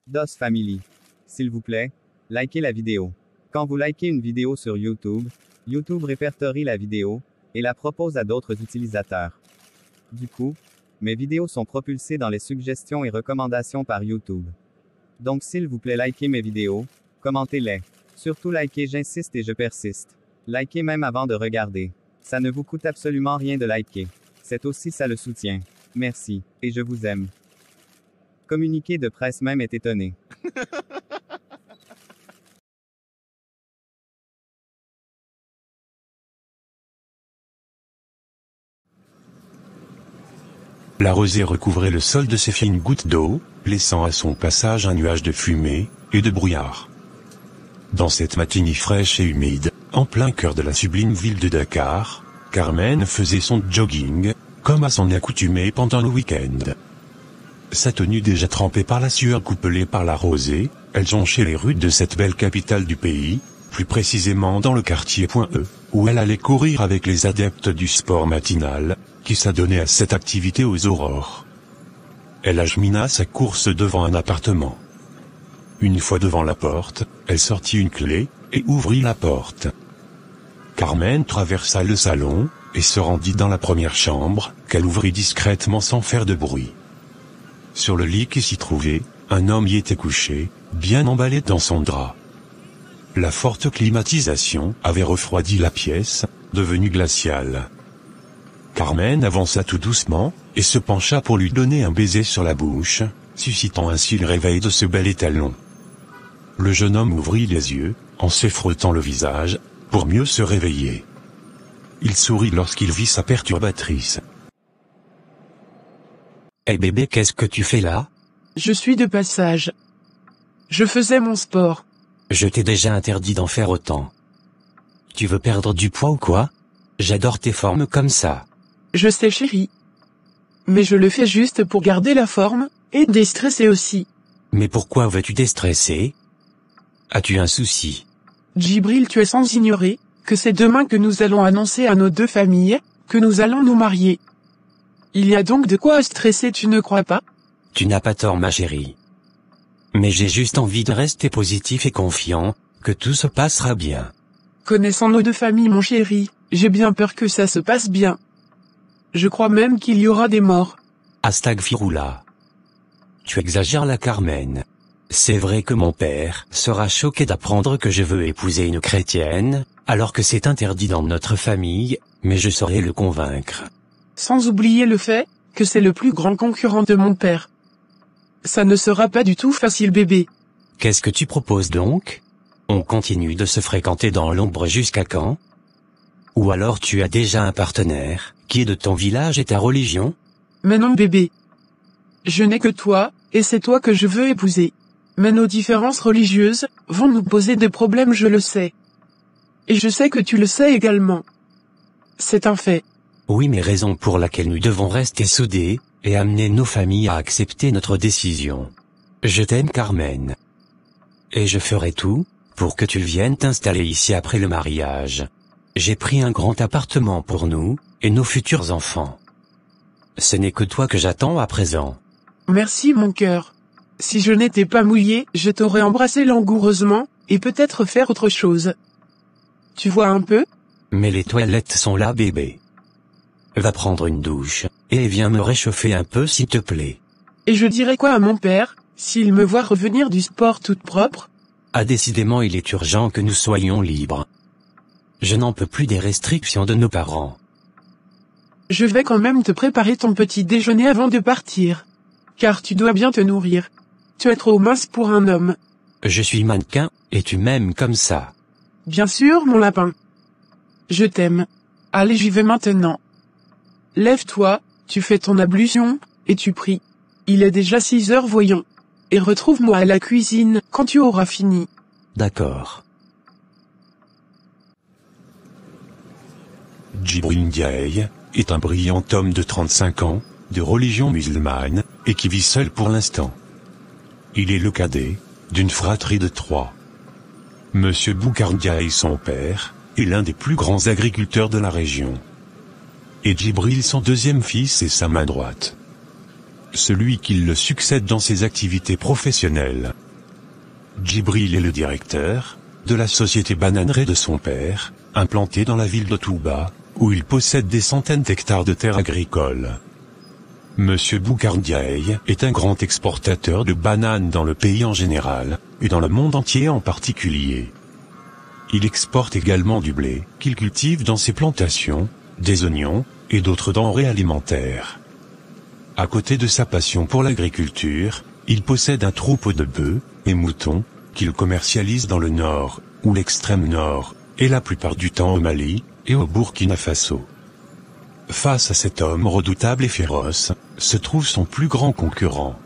DOS Family. S'il vous plaît, likez la vidéo. Quand vous likez une vidéo sur YouTube, YouTube répertorie la vidéo et la propose à d'autres utilisateurs. Du coup, mes vidéos sont propulsées dans les suggestions et recommandations par YouTube. Donc s'il vous plaît, likez mes vidéos, commentez-les. Surtout likez, j'insiste et je persiste. Likez même avant de regarder. Ça ne vous coûte absolument rien de liker. C'est aussi ça le soutien. Merci, et je vous aime. Communiqué de presse même est étonné. La rosée recouvrait le sol de ses fines gouttes d'eau, laissant à son passage un nuage de fumée et de brouillard. Dans cette matinée fraîche et humide, en plein cœur de la sublime ville de Dakar, Carmen faisait son jogging, comme à son accoutumée pendant le week-end. Sa tenue déjà trempée par la sueur couplée par la rosée, elle jonchait les rues de cette belle capitale du pays, plus précisément dans le quartier .E, où elle allait courir avec les adeptes du sport matinal, qui s'adonnaient à cette activité aux aurores. Elle achemina sa course devant un appartement. Une fois devant la porte, elle sortit une clé, et ouvrit la porte. Carmen traversa le salon, et se rendit dans la première chambre, qu'elle ouvrit discrètement sans faire de bruit. Sur le lit qui s'y trouvait, un homme y était couché, bien emballé dans son drap. La forte climatisation avait refroidi la pièce, devenue glaciale. Carmen avança tout doucement, et se pencha pour lui donner un baiser sur la bouche, suscitant ainsi le réveil de ce bel étalon. Le jeune homme ouvrit les yeux, en se frottant le visage, pour mieux se réveiller. Il sourit lorsqu'il vit sa perturbatrice. « Hey bébé, qu'est-ce que tu fais là ? Je suis de passage. Je faisais mon sport. Je t'ai déjà interdit d'en faire autant. Tu veux perdre du poids ou quoi ? J'adore tes formes comme ça. Je sais chérie. Mais je le fais juste pour garder la forme, et déstresser aussi. Mais pourquoi veux-tu déstresser ? As-tu un souci ? Djibril, tu es sans ignorer que c'est demain que nous allons annoncer à nos deux familles que nous allons nous marier. Il y a donc de quoi stresser, tu ne crois pas ? Tu n'as pas tort ma chérie. Mais j'ai juste envie de rester positif et confiant, que tout se passera bien. Connaissant nos deux familles mon chéri, j'ai bien peur que ça se passe bien. Je crois même qu'il y aura des morts. Astagfiroullah. Tu exagères la Carmen. C'est vrai que mon père sera choqué d'apprendre que je veux épouser une chrétienne, alors que c'est interdit dans notre famille, mais je saurai le convaincre. Sans oublier le fait que c'est le plus grand concurrent de mon père. Ça ne sera pas du tout facile bébé. Qu'est-ce que tu proposes donc ? On continue de se fréquenter dans l'ombre jusqu'à quand ? Ou alors tu as déjà un partenaire, qui est de ton village et ta religion ? Mais non bébé. Je n'ai que toi, et c'est toi que je veux épouser. Mais nos différences religieuses vont nous poser des problèmes, je le sais. Et je sais que tu le sais également. C'est un fait. Oui, mais raison pour laquelle nous devons rester soudés, et amener nos familles à accepter notre décision. Je t'aime Carmen. Et je ferai tout, pour que tu viennes t'installer ici après le mariage. J'ai pris un grand appartement pour nous, et nos futurs enfants. Ce n'est que toi que j'attends à présent. Merci mon cœur. Si je n'étais pas mouillé, je t'aurais embrassé langoureusement, et peut-être faire autre chose. Tu vois un peu ? Mais les toilettes sont là bébé. Va prendre une douche, et viens me réchauffer un peu s'il te plaît. Et je dirais quoi à mon père, s'il me voit revenir du sport toute propre ? Ah décidément il est urgent que nous soyons libres. Je n'en peux plus des restrictions de nos parents. Je vais quand même te préparer ton petit déjeuner avant de partir. Car tu dois bien te nourrir. Tu es trop mince pour un homme. Je suis mannequin, et tu m'aimes comme ça. Bien sûr mon lapin. Je t'aime. Allez j'y vais maintenant. Lève-toi, tu fais ton ablution, et tu pries. Il est déjà 6 heures voyons. Et retrouve-moi à la cuisine quand tu auras fini. D'accord. Djibril Ndiaye est un brillant homme de 35 ans, de religion musulmane, et qui vit seul pour l'instant. Il est le cadet d'une fratrie de 3. Monsieur Boucar Ndiaye, son père, est l'un des plus grands agriculteurs de la région. Et Djibril, son deuxième fils, est sa main droite. celui qui le succède dans ses activités professionnelles. Djibril est le directeur de la société bananeraie de son père, implantée dans la ville de Touba, où il possède des centaines d'hectares de terres agricoles. Monsieur Boukardiaï est un grand exportateur de bananes dans le pays en général, et dans le monde entier en particulier. Il exporte également du blé, qu'il cultive dans ses plantations, des oignons, et d'autres denrées alimentaires. À côté de sa passion pour l'agriculture, il possède un troupeau de bœufs et moutons, qu'il commercialise dans le nord, ou l'extrême nord, et la plupart du temps au Mali, et au Burkina Faso. Face à cet homme redoutable et féroce, se trouve son plus grand concurrent,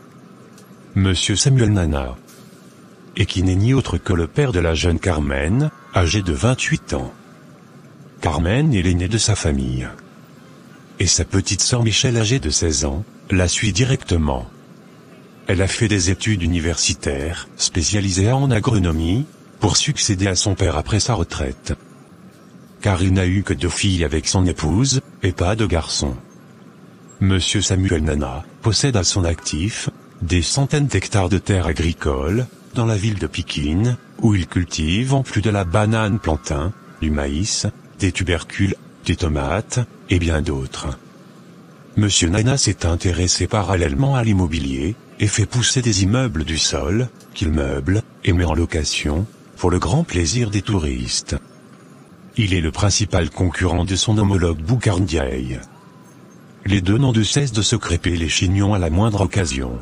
Monsieur Samuel Nana, et qui n'est ni autre que le père de la jeune Carmen, âgée de 28 ans. Carmen est l'aînée de sa famille. Et sa petite sœur Michelle, âgée de 16 ans, la suit directement. Elle a fait des études universitaires, spécialisées en agronomie, pour succéder à son père après sa retraite. Car il n'a eu que 2 filles avec son épouse, et pas de garçons. Monsieur Samuel Nana possède à son actif des centaines d'hectares de terres agricoles, dans la ville de Pikine, où il cultive en plus de la banane plantain, du maïs, des tubercules, des tomates, et bien d'autres. Monsieur Nana s'est intéressé parallèlement à l'immobilier, et fait pousser des immeubles du sol, qu'il meuble, et met en location, pour le grand plaisir des touristes. Il est le principal concurrent de son homologue Boukardiaï. Les deux n'ont de cesse de se crêper les chignons à la moindre occasion.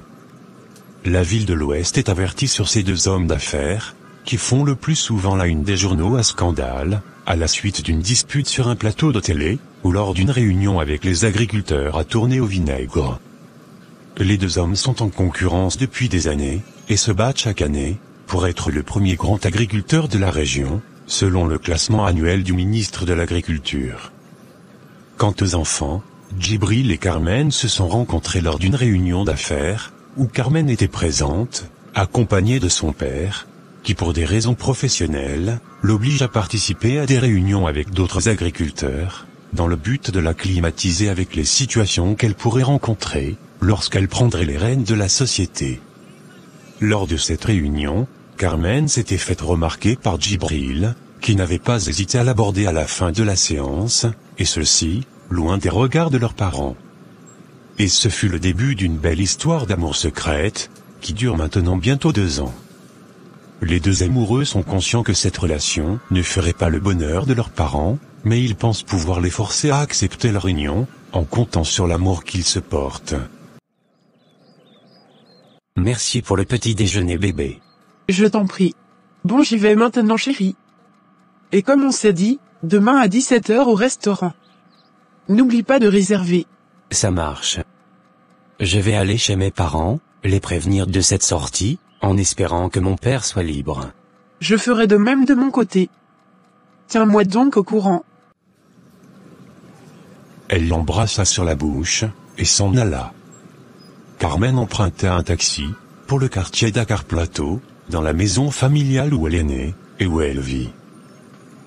La ville de l'Ouest est avertie sur ces 2 hommes d'affaires, qui font le plus souvent la une des journaux à scandale, à la suite d'une dispute sur un plateau de télé, ou lors d'une réunion avec les agriculteurs à tourner au vinaigre. Les 2 hommes sont en concurrence depuis des années, et se battent chaque année, pour être le premier grand agriculteur de la région, selon le classement annuel du ministre de l'Agriculture. Quant aux enfants, Djibril et Carmen se sont rencontrés lors d'une réunion d'affaires, où Carmen était présente, accompagnée de son père, qui pour des raisons professionnelles, l'oblige à participer à des réunions avec d'autres agriculteurs, dans le but de l'acclimatiser avec les situations qu'elle pourrait rencontrer, lorsqu'elle prendrait les rênes de la société. Lors de cette réunion, Carmen s'était faite remarquer par Djibril, qui n'avait pas hésité à l'aborder à la fin de la séance, et ceci, loin des regards de leurs parents. Et ce fut le début d'une belle histoire d'amour secrète, qui dure maintenant bientôt 2 ans. Les 2 amoureux sont conscients que cette relation ne ferait pas le bonheur de leurs parents, mais ils pensent pouvoir les forcer à accepter leur union, en comptant sur l'amour qu'ils se portent. Merci pour le petit déjeuner bébé. Je t'en prie. Bon, j'y vais maintenant, chérie. Et comme on s'est dit, demain à 17h au restaurant. N'oublie pas de réserver. Ça marche. Je vais aller chez mes parents, les prévenir de cette sortie, en espérant que mon père soit libre. Je ferai de même de mon côté. Tiens-moi donc au courant. Elle l'embrassa sur la bouche, et s'en alla. Carmen emprunta un taxi, pour le quartier Dakar Plateau, dans la maison familiale où elle est née, et où elle vit.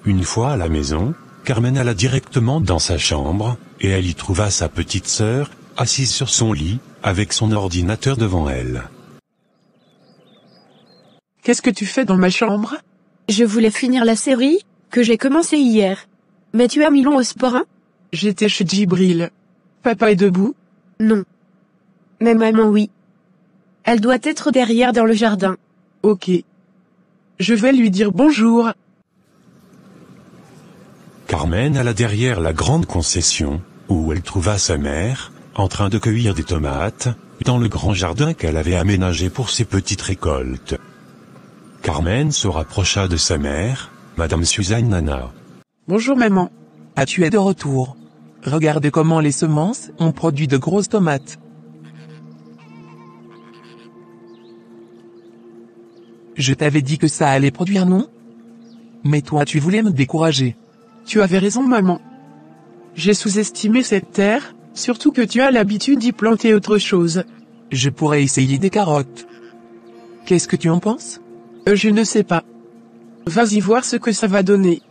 Une fois à la maison, Carmen alla directement dans sa chambre, et elle y trouva sa petite sœur, assise sur son lit, avec son ordinateur devant elle. Qu'est-ce que tu fais dans ma chambre? Je voulais finir la série, que j'ai commencé hier. Mais tu as mis long au sport, hein? J'étais chez Djibril. Papa est debout? Non. Mais maman oui. Elle doit être derrière dans le jardin. Ok. Je vais lui dire bonjour. Carmen alla derrière la grande concession, où elle trouva sa mère, en train de cueillir des tomates, dans le grand jardin qu'elle avait aménagé pour ses petites récoltes. Carmen se rapprocha de sa mère, Madame Suzanne Nana. Bonjour maman. Ah, tu es de retour. Regarde comment les semences ont produit de grosses tomates. Je t'avais dit que ça allait produire, non? Mais toi tu voulais me décourager. Tu avais raison maman. J'ai sous-estimé cette terre, surtout que tu as l'habitude d'y planter autre chose. Je pourrais essayer des carottes. Qu'est-ce que tu en penses? Je ne sais pas. Vas-y voir ce que ça va donner.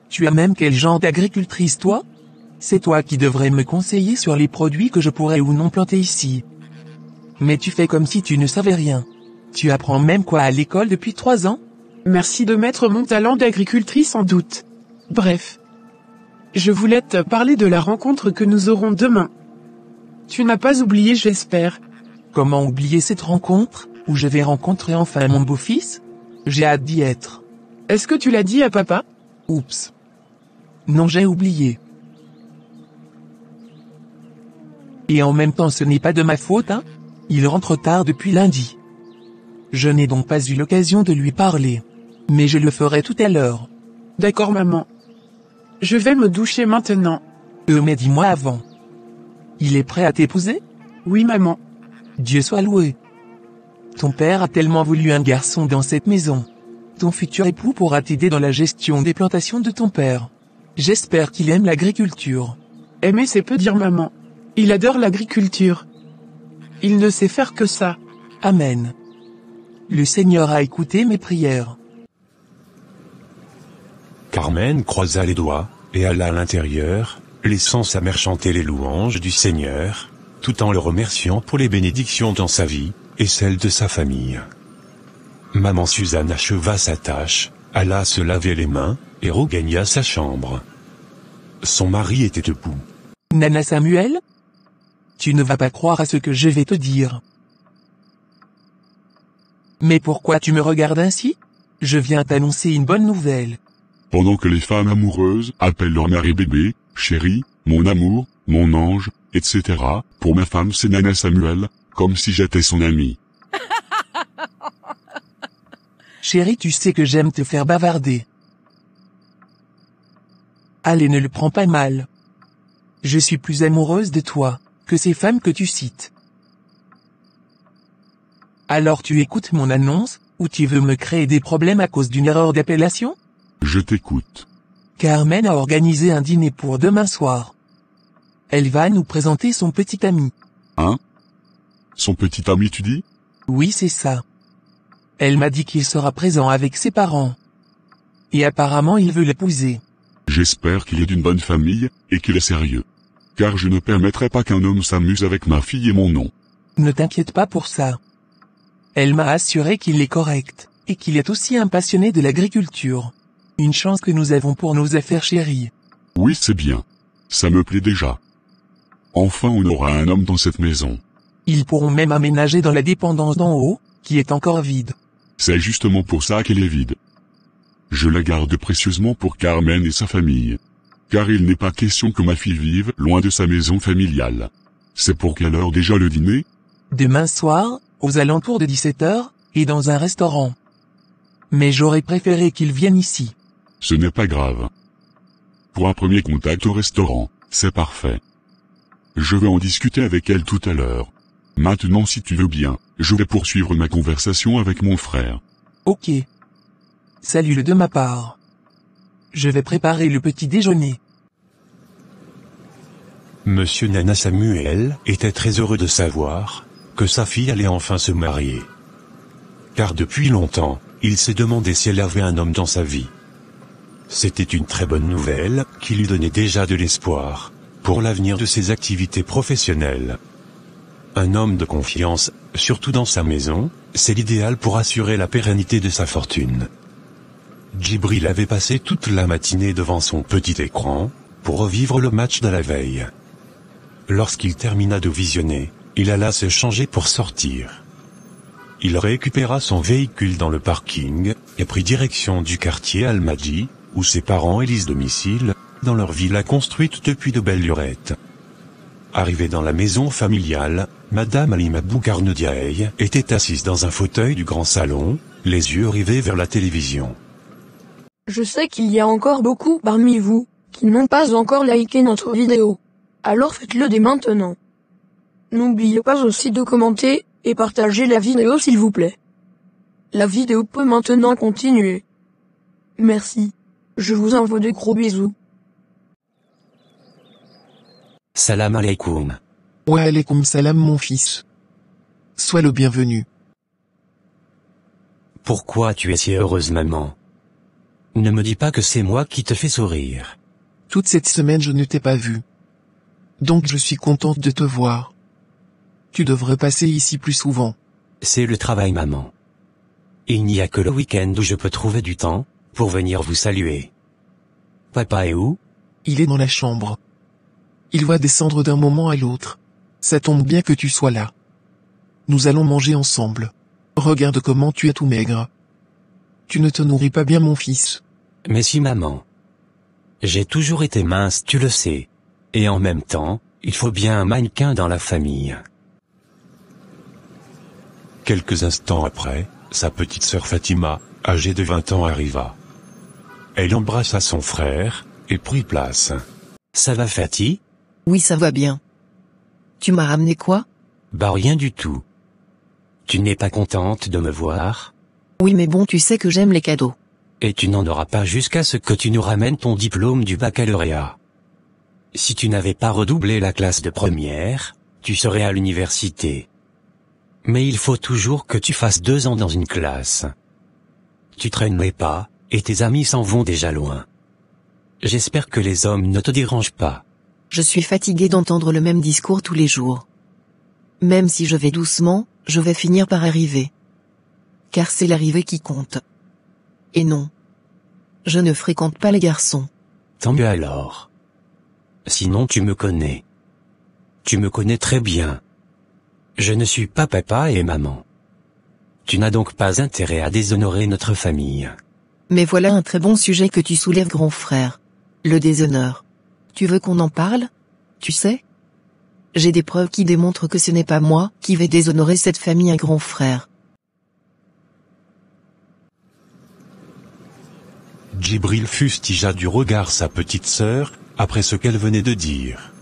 Tu as même quel genre d'agricultrice toi? C'est toi qui devrais me conseiller sur les produits que je pourrais ou non planter ici. Mais tu fais comme si tu ne savais rien. Tu apprends même quoi à l'école depuis 3 ans? Merci de mettre mon talent d'agricultrice en doute. Bref. Je voulais te parler de la rencontre que nous aurons demain. Tu n'as pas oublié, j'espère. Comment oublier cette rencontre, où je vais rencontrer enfin mon beau-fils? J'ai hâte d'y être. Est-ce que tu l'as dit à papa? Oups. Non, j'ai oublié. Et en même temps, ce n'est pas de ma faute, hein? Il rentre tard depuis lundi. Je n'ai donc pas eu l'occasion de lui parler. Mais je le ferai tout à l'heure. D'accord, maman. Je vais me doucher maintenant. Mais dis-moi avant. Il est prêt à t'épouser? Oui, maman. Dieu soit loué. Ton père a tellement voulu un garçon dans cette maison. Ton futur époux pourra t'aider dans la gestion des plantations de ton père. J'espère qu'il aime l'agriculture. Aimer, c'est peu dire, maman. Il adore l'agriculture. Il ne sait faire que ça. Amen. Le Seigneur a écouté mes prières. Carmen croisa les doigts, et alla à l'intérieur, laissant sa mère chanter les louanges du Seigneur, tout en le remerciant pour les bénédictions dans sa vie, et celle de sa famille. Maman Suzanne acheva sa tâche, alla se laver les mains, et regagna sa chambre. Son mari était debout. Nana Samuel? Tu ne vas pas croire à ce que je vais te dire. Mais pourquoi tu me regardes ainsi? Je viens t'annoncer une bonne nouvelle. Pendant que les femmes amoureuses appellent leur mari bébé, chéri, mon amour, mon ange, etc., pour ma femme c'est Nana Samuel, comme si j'étais son ami. Chérie, tu sais que j'aime te faire bavarder. Allez, ne le prends pas mal. Je suis plus amoureuse de toi, que ces femmes que tu cites. Alors tu écoutes mon annonce, ou tu veux me créer des problèmes à cause d'une erreur d'appellation? Je t'écoute. Carmen a organisé un dîner pour demain soir. Elle va nous présenter son petit ami. Hein? Son petit ami, tu dis? Oui, c'est ça. Elle m'a dit qu'il sera présent avec ses parents. Et apparemment il veut l'épouser. J'espère qu'il est d'une bonne famille, et qu'il est sérieux. Car je ne permettrai pas qu'un homme s'amuse avec ma fille et mon nom. Ne t'inquiète pas pour ça. Elle m'a assuré qu'il est correct, et qu'il est aussi un passionné de l'agriculture. Une chance que nous avons pour nos affaires chéries. Oui, c'est bien. Ça me plaît déjà. Enfin, on aura un homme dans cette maison. Ils pourront même aménager dans la dépendance d'en haut, qui est encore vide. C'est justement pour ça qu'elle est vide. Je la garde précieusement pour Carmen et sa famille. Car il n'est pas question que ma fille vive loin de sa maison familiale. C'est pour quelle heure déjà le dîner? Demain soir, aux alentours de 17h, et dans un restaurant. Mais j'aurais préféré qu'il vienne ici. Ce n'est pas grave. Pour un premier contact au restaurant, c'est parfait. Je vais en discuter avec elle tout à l'heure. Maintenant, si tu veux bien, je vais poursuivre ma conversation avec mon frère. Ok. Salut-le de ma part. Je vais préparer le petit déjeuner. Monsieur Nana Samuel était très heureux de savoir que sa fille allait enfin se marier. Car depuis longtemps, il s'est demandé si elle avait un homme dans sa vie. C'était une très bonne nouvelle, qui lui donnait déjà de l'espoir pour l'avenir de ses activités professionnelles. Un homme de confiance, surtout dans sa maison, c'est l'idéal pour assurer la pérennité de sa fortune. Djibril avait passé toute la matinée devant son petit écran, pour revivre le match de la veille. Lorsqu'il termina de visionner, il alla se changer pour sortir. Il récupéra son véhicule dans le parking, et prit direction du quartier Al-Madji, où ses parents élisent domicile, dans leur villa construite depuis de belles lurettes. Arrivé dans la maison familiale, Madame Halima Bougarnediaï était assise dans un fauteuil du grand salon, les yeux rivés vers la télévision. Je sais qu'il y a encore beaucoup parmi vous qui n'ont pas encore liké notre vidéo. Alors faites-le dès maintenant. N'oubliez pas aussi de commenter et partager la vidéo s'il vous plaît. La vidéo peut maintenant continuer. Merci. Je vous envoie de gros bisous. Salam alaikum. Wa alaykoum salam mon fils. Sois le bienvenu. Pourquoi tu es si heureuse, maman? Ne me dis pas que c'est moi qui te fais sourire. Toute cette semaine je ne t'ai pas vu. Donc je suis contente de te voir. Tu devrais passer ici plus souvent. C'est le travail, maman. Il n'y a que le week-end où je peux trouver du temps pour venir vous saluer. Papa est où? Il est dans la chambre. Il va descendre d'un moment à l'autre. Ça tombe bien que tu sois là. Nous allons manger ensemble. Regarde comment tu es tout maigre. Tu ne te nourris pas bien, mon fils. Mais si, maman. J'ai toujours été mince, tu le sais. Et en même temps, il faut bien un mannequin dans la famille. Quelques instants après, sa petite sœur Fatima, âgée de 20 ans, arriva. Elle embrassa son frère, et prit place. Ça va, Fatih? Oui, ça va bien. Tu m'as ramené quoi? Bah rien du tout. Tu n'es pas contente de me voir? Oui, mais bon, tu sais que j'aime les cadeaux. Et tu n'en auras pas jusqu'à ce que tu nous ramènes ton diplôme du baccalauréat. Si tu n'avais pas redoublé la classe de première, tu serais à l'université. Mais il faut toujours que tu fasses 2 ans dans une classe. Tu traînerais pas, et tes amis s'en vont déjà loin. J'espère que les hommes ne te dérangent pas. Je suis fatiguée d'entendre le même discours tous les jours. Même si je vais doucement, je vais finir par arriver. Car c'est l'arrivée qui compte. Et non. Je ne fréquente pas les garçons. Tant mieux alors. Sinon tu me connais. Tu me connais très bien. Je ne suis pas papa et maman. Tu n'as donc pas intérêt à déshonorer notre famille. Mais voilà un très bon sujet que tu soulèves, grand frère. Le déshonneur. Tu veux qu'on en parle? Tu sais? J'ai des preuves qui démontrent que ce n'est pas moi qui vais déshonorer cette famille à grand frère. Djibril fustigea du regard sa petite sœur, après ce qu'elle venait de dire.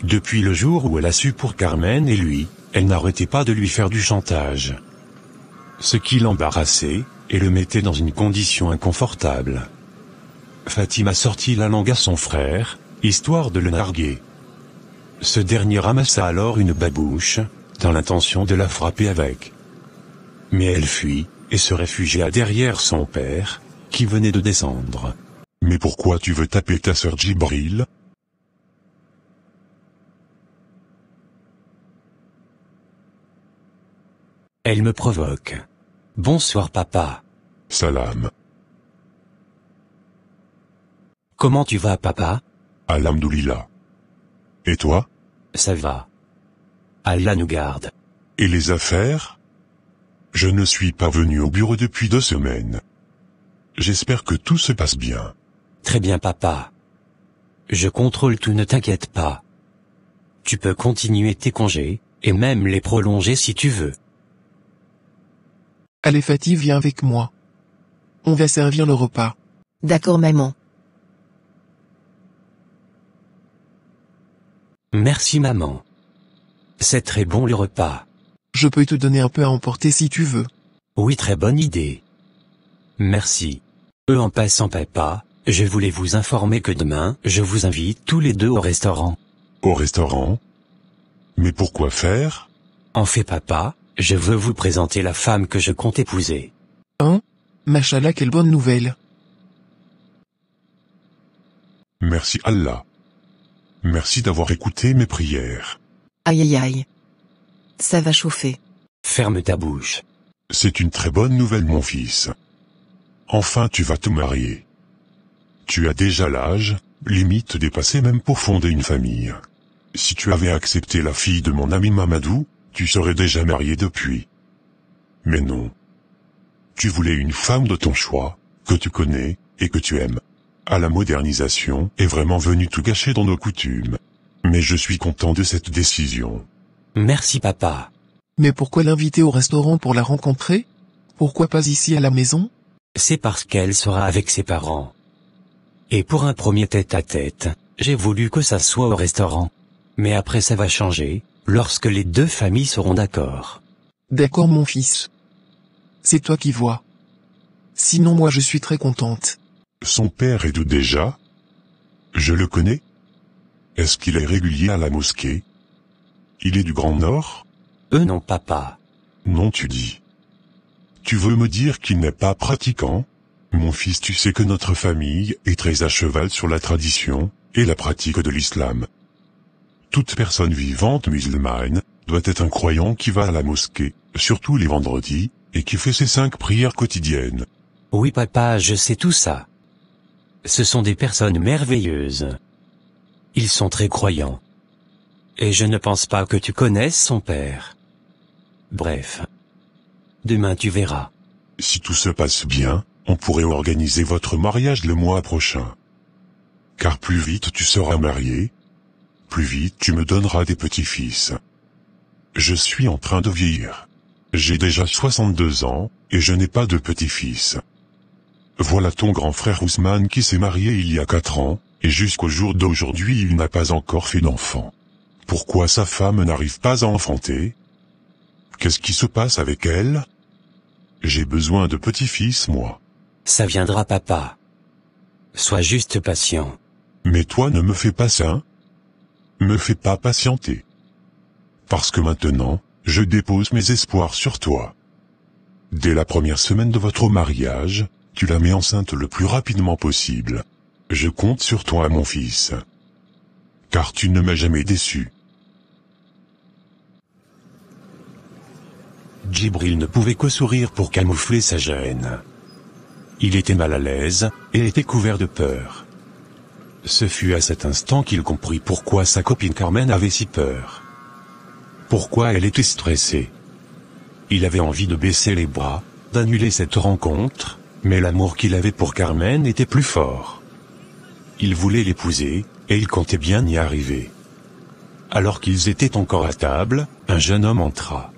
Depuis le jour où elle a su pour Carmen et lui, elle n'arrêtait pas de lui faire du chantage. Ce qui l'embarrassait, et le mettait dans une condition inconfortable. Fatima sortit la langue à son frère, histoire de le narguer. Ce dernier ramassa alors une babouche, dans l'intention de la frapper avec. Mais elle fuit, et se réfugia derrière son père, qui venait de descendre. « Mais pourquoi tu veux taper ta sœur Djibril ?» Elle me provoque. Bonsoir papa. Salam. Comment tu vas papa? Alhamdoulilah. Et toi? Ça va. Allah nous garde. Et les affaires? Je ne suis pas venu au bureau depuis 2 semaines. J'espère que tout se passe bien. Très bien papa. Je contrôle tout, ne t'inquiète pas. Tu peux continuer tes congés, et même les prolonger si tu veux. Allez Fatih, viens avec moi. On va servir le repas. D'accord maman. Merci maman. C'est très bon le repas. Je peux te donner un peu à emporter si tu veux. Oui, très bonne idée. Merci. En passant papa, je voulais vous informer que demain, je vous invite tous les 2 au restaurant. Au restaurant? Mais pourquoi faire? En fait papa, je veux vous présenter la femme que je compte épouser. Hein? Machallah, quelle bonne nouvelle. Merci Allah. Merci d'avoir écouté mes prières. Aïe aïe aïe. Ça va chauffer. Ferme ta bouche. C'est une très bonne nouvelle mon fils. Enfin tu vas te marier. Tu as déjà l'âge, limite dépassé même pour fonder une famille. Si tu avais accepté la fille de mon ami Mamadou, tu serais déjà marié depuis. Mais non. Tu voulais une femme de ton choix, que tu connais, et que tu aimes. À la modernisation est vraiment venue tout gâcher dans nos coutumes. Mais je suis content de cette décision. Merci papa. Mais pourquoi l'inviter au restaurant pour la rencontrer? Pourquoi pas ici à la maison? C'est parce qu'elle sera avec ses parents. Et pour un premier tête-à-tête, j'ai voulu que ça soit au restaurant. Mais après ça va changer, lorsque les 2 familles seront d'accord. D'accord mon fils. C'est toi qui vois. Sinon moi je suis très contente. Son père est d'où déjà? Je le connais? Est-ce qu'il est régulier à la mosquée? Il est du Grand Nord? Non papa. Non tu dis. Tu veux me dire qu'il n'est pas pratiquant? Mon fils, tu sais que notre famille est très à cheval sur la tradition et la pratique de l'islam. Toute personne vivante musulmane doit être un croyant qui va à la mosquée, surtout les vendredis, et qui fait ses 5 prières quotidiennes. Oui papa, je sais tout ça. Ce sont des personnes merveilleuses. Ils sont très croyants. Et je ne pense pas que tu connaisses son père. Bref. Demain tu verras. Si tout se passe bien, on pourrait organiser votre mariage le mois prochain. Car plus vite tu seras marié, plus vite tu me donneras des petits-fils. Je suis en train de vieillir. J'ai déjà 62 ans, et je n'ai pas de petits-fils. Voilà ton grand frère Ousmane qui s'est marié il y a 4 ans, et jusqu'au jour d'aujourd'hui il n'a pas encore fait d'enfant. Pourquoi sa femme n'arrive pas à enfanter? Qu'est-ce qui se passe avec elle? J'ai besoin de petits-fils, moi. Ça viendra papa. Sois juste patient. Mais toi ne me fais pas ça. Me fais pas patienter. Parce que maintenant, je dépose mes espoirs sur toi. Dès la première semaine de votre mariage, tu la mets enceinte le plus rapidement possible. Je compte sur toi, mon fils. Car tu ne m'as jamais déçu. Djibril ne pouvait que sourire pour camoufler sa gêne. Il était mal à l'aise, et était couvert de peur. Ce fut à cet instant qu'il comprit pourquoi sa copine Carmen avait si peur. Pourquoi elle était stressée. Il avait envie de baisser les bras, d'annuler cette rencontre, mais l'amour qu'il avait pour Carmen était plus fort. Il voulait l'épouser, et il comptait bien y arriver. Alors qu'ils étaient encore à table, un jeune homme entra.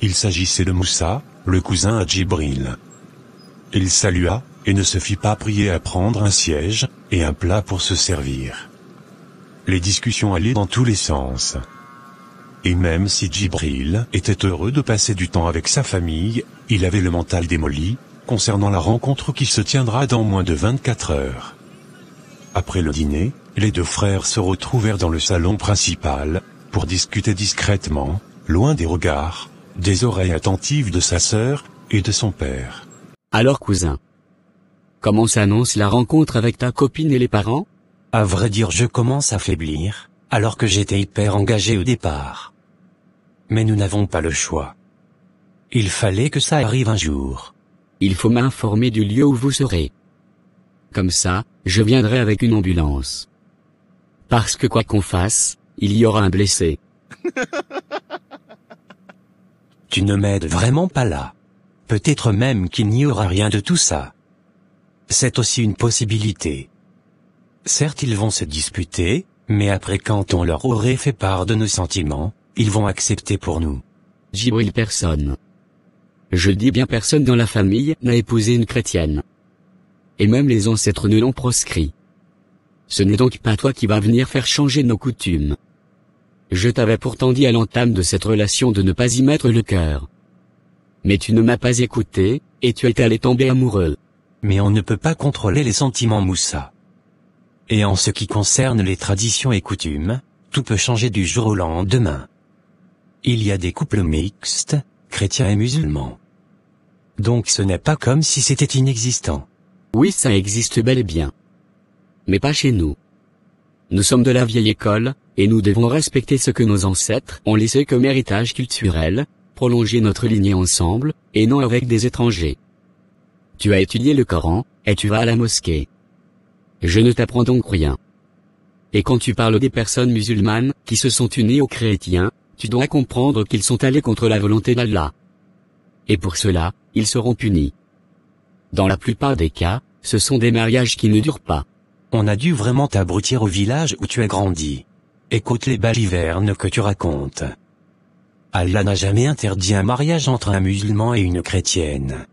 Il s'agissait de Moussa, le cousin à Djibril. Il salua, et ne se fit pas prier à prendre un siège, et un plat pour se servir. Les discussions allaient dans tous les sens. Et même si Djibril était heureux de passer du temps avec sa famille, il avait le mental démoli, concernant la rencontre qui se tiendra dans moins de 24 heures. Après le dîner, les 2 frères se retrouvèrent dans le salon principal, pour discuter discrètement, loin des regards, des oreilles attentives de sa sœur, et de son père. Alors cousin, comment s'annonce la rencontre avec ta copine et les parents? À vrai dire, je commence à faiblir, alors que j'étais hyper engagé au départ. Mais nous n'avons pas le choix. Il fallait que ça arrive un jour. Il faut m'informer du lieu où vous serez. Comme ça, je viendrai avec une ambulance. Parce que quoi qu'on fasse, il y aura un blessé. Tu ne m'aides vraiment pas là. Peut-être même qu'il n'y aura rien de tout ça. C'est aussi une possibilité. Certes, ils vont se disputer, mais après quand on leur aurait fait part de nos sentiments, ils vont accepter pour nous. Djibril, personne. Je dis bien personne dans la famille n'a épousé une chrétienne. Et même les ancêtres ne l'ont proscrit. Ce n'est donc pas toi qui vas venir faire changer nos coutumes. Je t'avais pourtant dit à l'entame de cette relation de ne pas y mettre le cœur. Mais tu ne m'as pas écouté, et tu es allé tomber amoureux. Mais on ne peut pas contrôler les sentiments, Moussa. Et en ce qui concerne les traditions et coutumes, tout peut changer du jour au lendemain. Il y a des couples mixtes, chrétiens et musulmans. Donc ce n'est pas comme si c'était inexistant. Oui, ça existe bel et bien. Mais pas chez nous. Nous sommes de la vieille école, et nous devons respecter ce que nos ancêtres ont laissé comme héritage culturel, prolonger notre lignée ensemble, et non avec des étrangers. Tu as étudié le Coran, et tu vas à la mosquée. Je ne t'apprends donc rien. Et quand tu parles des personnes musulmanes, qui se sont unies aux chrétiens, tu dois comprendre qu'ils sont allés contre la volonté d'Allah. Et pour cela, ils seront punis. Dans la plupart des cas, ce sont des mariages qui ne durent pas. On a dû vraiment t'abrutir au village où tu as grandi. Écoute les balivernes que tu racontes. Allah n'a jamais interdit un mariage entre un musulman et une chrétienne.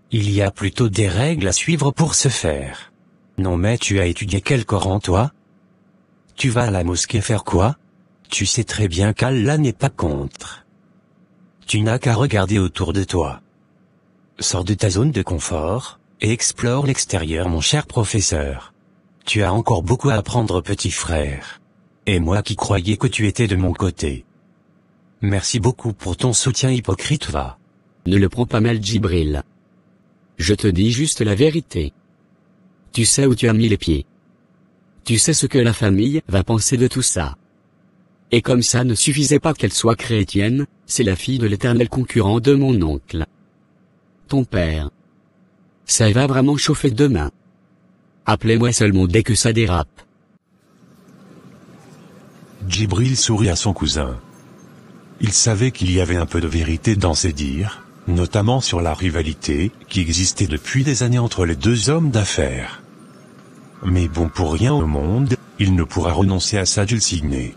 Il y a plutôt des règles à suivre pour se faire. Non mais tu as étudié quel Coran toi? Tu vas à la mosquée faire quoi? Tu sais très bien qu'Allah n'est pas contre. Tu n'as qu'à regarder autour de toi. Sors de ta zone de confort, et explore l'extérieur mon cher professeur. Tu as encore beaucoup à apprendre petit frère. Et moi qui croyais que tu étais de mon côté. Merci beaucoup pour ton soutien hypocrite va. Ne le prends pas mal Djibril. Je te dis juste la vérité. Tu sais où tu as mis les pieds. Tu sais ce que la famille va penser de tout ça. Et comme ça ne suffisait pas qu'elle soit chrétienne, c'est la fille de l'éternel concurrent de mon oncle. Ton père. Ça va vraiment chauffer demain. Appelez-moi seulement dès que ça dérape. Djibril sourit à son cousin. Il savait qu'il y avait un peu de vérité dans ses dires, notamment sur la rivalité qui existait depuis des années entre les deux hommes d'affaires. Mais bon, pour rien au monde, il ne pourra renoncer à sa Dulcinée.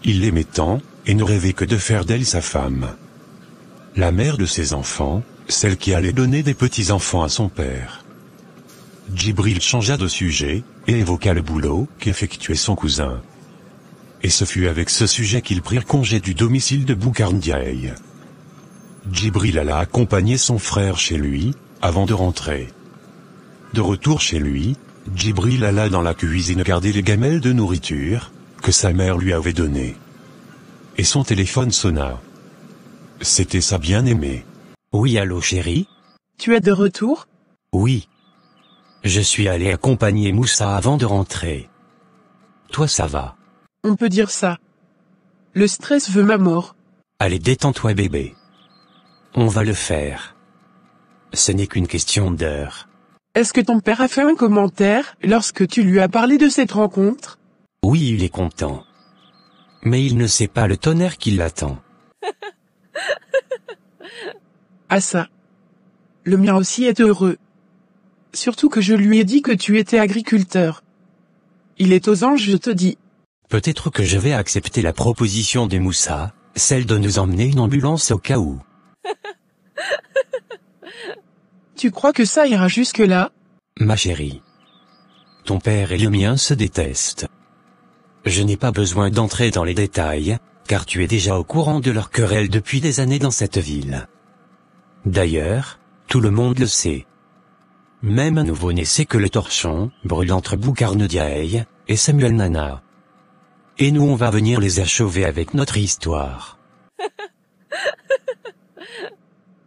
Il l'aimait tant, et ne rêvait que de faire d'elle sa femme. La mère de ses enfants, celle qui allait donner des petits-enfants à son père. Djibril changea de sujet, et évoqua le boulot qu'effectuait son cousin. Et ce fut avec ce sujet qu'ils prirent congé du domicile de Boucar Ndiaye. Djibril alla accompagner son frère chez lui, avant de rentrer. De retour chez lui, Djibril alla dans la cuisine garder les gamelles de nourriture, que sa mère lui avait données. Et son téléphone sonna. C'était sa bien-aimée. Oui, allô chérie? Tu es de retour? Oui. Je suis allé accompagner Moussa avant de rentrer. Toi ça va? On peut dire ça. Le stress veut ma mort. Allez, détends-toi bébé. On va le faire. Ce n'est qu'une question d'heure. Est-ce que ton père a fait un commentaire lorsque tu lui as parlé de cette rencontre? Oui, il est content. Mais il ne sait pas le tonnerre qui l'attend. Ah ça. Le mien aussi est heureux. Surtout que je lui ai dit que tu étais agriculteur. Il est aux anges, je te dis. Peut-être que je vais accepter la proposition de Moussa, celle de nous emmener une ambulance au cas où. Tu crois que ça ira jusque-là? Ma chérie. Ton père et le mien se détestent. Je n'ai pas besoin d'entrer dans les détails, car tu es déjà au courant de leur querelle depuis des années dans cette ville. D'ailleurs, tout le monde le sait. Même un nouveau-né sait que le torchon brûle entre Boucar Ndiaye et Samuel Nana. Et nous on va venir les achever avec notre histoire.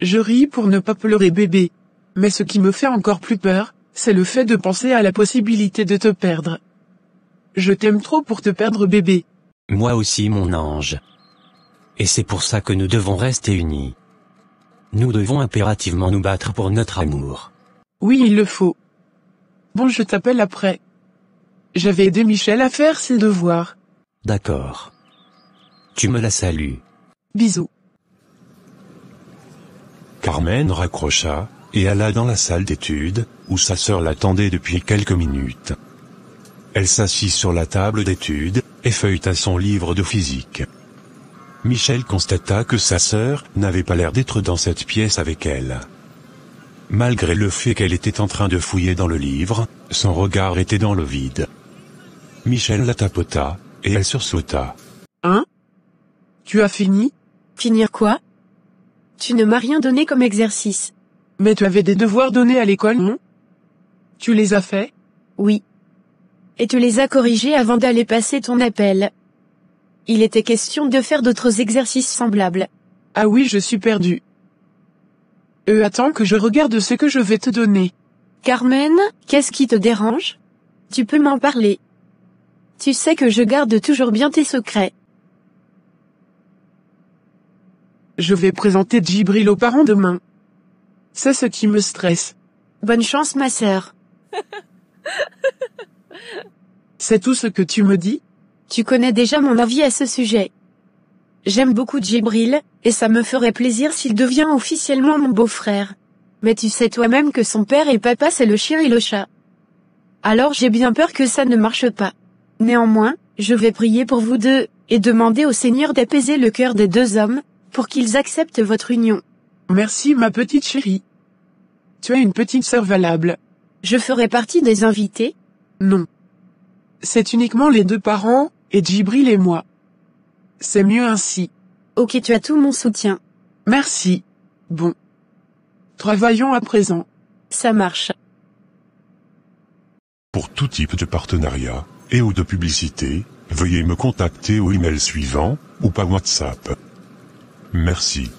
Je ris pour ne pas pleurer bébé. Mais ce qui me fait encore plus peur, c'est le fait de penser à la possibilité de te perdre. Je t'aime trop pour te perdre bébé. Moi aussi mon ange. Et c'est pour ça que nous devons rester unis. Nous devons impérativement nous battre pour notre amour. Oui, il le faut. Bon, je t'appelle après. J'avais aidé Michel à faire ses devoirs. D'accord. Tu me la salues. Bisous. Carmen raccrocha, et alla dans la salle d'études, où sa sœur l'attendait depuis quelques minutes. Elle s'assit sur la table d'études, et feuilleta son livre de physique. Michel constata que sa sœur n'avait pas l'air d'être dans cette pièce avec elle. Malgré le fait qu'elle était en train de fouiller dans le livre, son regard était dans le vide. Michel la tapota, et elle sursauta. Hein? Tu as fini? Finir quoi? Tu ne m'as rien donné comme exercice. Mais tu avais des devoirs donnés à l'école, non? Tu les as faits? Oui. Et tu les as corrigés avant d'aller passer ton appel. Il était question de faire d'autres exercices semblables. Ah oui, je suis perdu. Attends que je regarde ce que je vais te donner. Carmen, qu'est-ce qui te dérange? Tu peux m'en parler. Tu sais que je garde toujours bien tes secrets. Je vais présenter Djibril aux parents demain. C'est ce qui me stresse. Bonne chance ma sœur. C'est tout ce que tu me dis? Tu connais déjà mon avis à ce sujet. J'aime beaucoup Djibril, et ça me ferait plaisir s'il devient officiellement mon beau-frère. Mais tu sais toi-même que son père et papa c'est le chien et le chat. Alors j'ai bien peur que ça ne marche pas. Néanmoins, je vais prier pour vous deux, et demander au Seigneur d'apaiser le cœur des deux hommes, pour qu'ils acceptent votre union. Merci ma petite chérie. Tu es une petite sœur valable. Je ferai partie des invités? Non. C'est uniquement les deux parents, et Djibril et moi. C'est mieux ainsi. Ok, tu as tout mon soutien. Merci. Bon. Travaillons à présent. Ça marche. Pour tout type de partenariat, et ou de publicité, veuillez me contacter au email suivant, ou par WhatsApp. Merci.